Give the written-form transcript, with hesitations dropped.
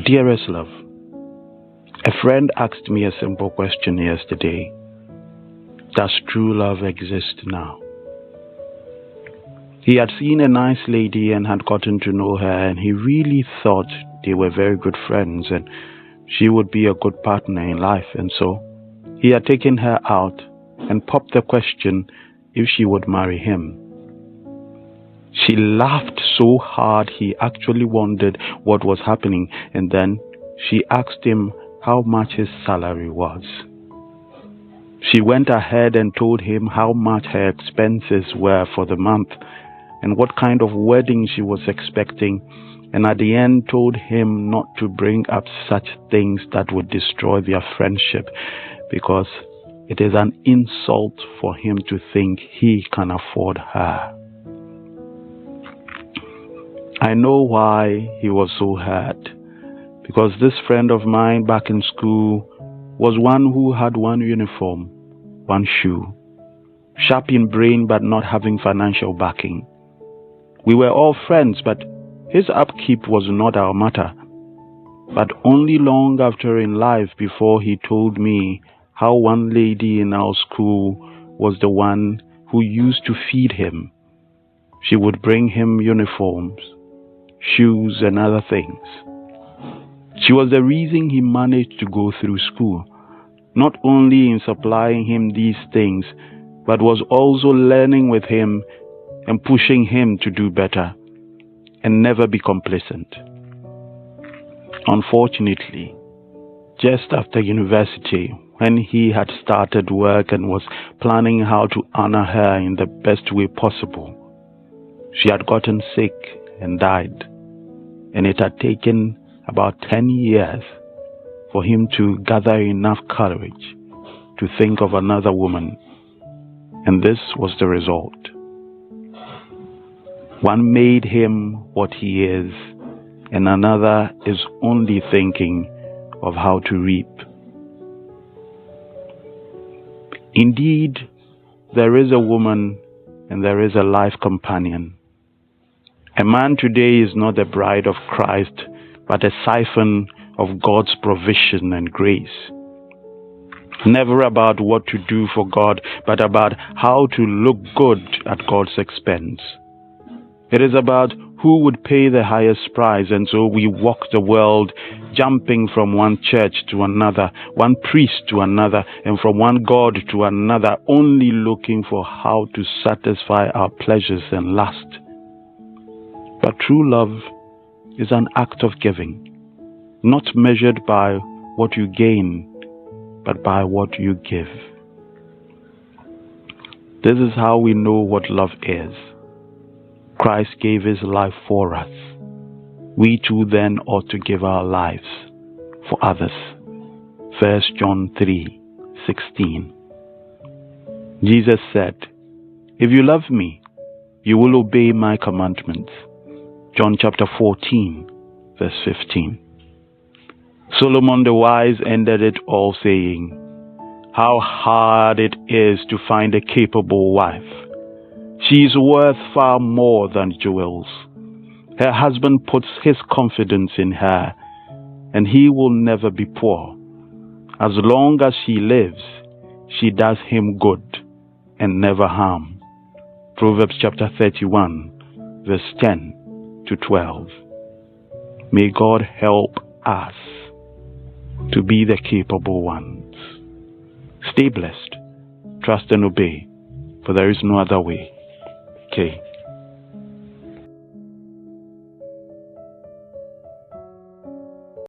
Dearest love, a friend asked me a simple question yesterday. Does true love exist now? He had seen a nice lady and had gotten to know her, and he really thought they were very good friends and she would be a good partner in life. And so he had taken her out and popped the question if she would marry him. She laughed so hard he actually wondered what was happening, and then she asked him how much his salary was. She went ahead and told him how much her expenses were for the month and what kind of wedding she was expecting, and at the end told him not to bring up such things that would destroy their friendship, because it is an insult for him to think he can afford her. I know why he was so hurt, because this friend of mine back in school was one who had one uniform, one shoe, sharp in brain but not having financial backing. We were all friends, but his upkeep was not our matter. But only long after in life before he told me how one lady in our school was the one who used to feed him. She would bring him uniforms, shoes and other things. She was the reason he managed to go through school, not only in supplying him these things, but was also learning with him and pushing him to do better and never be complacent. Unfortunately, just after university, when he had started work and was planning how to honor her in the best way possible, she had gotten sick and died, and it had taken about 10 years for him to gather enough courage to think of another woman, and this was the result. One made him what he is, and another is only thinking of how to reap. Indeed, there is a woman and there is a life companion. A man today is not the bride of Christ, but a siphon of God's provision and grace. Never about what to do for God, but about how to look good at God's expense. It is about who would pay the highest price, and so we walk the world, jumping from one church to another, one priest to another, and from one God to another, only looking for how to satisfy our pleasures and lust. But true love is an act of giving, not measured by what you gain, but by what you give. This is how we know what love is. Christ gave his life for us. We too then ought to give our lives for others. 1 John 3:16. Jesus said, "If you love me, you will obey my commandments." John chapter 14, verse 15. Solomon the wise ended it all saying, "How hard it is to find a capable wife. She is worth far more than jewels. Her husband puts his confidence in her, and he will never be poor. As long as she lives, she does him good and never harm." Proverbs chapter 31, verse 10 to 12. May God help us to be the capable ones. Stay blessed, trust and obey, for there is no other way. Okay.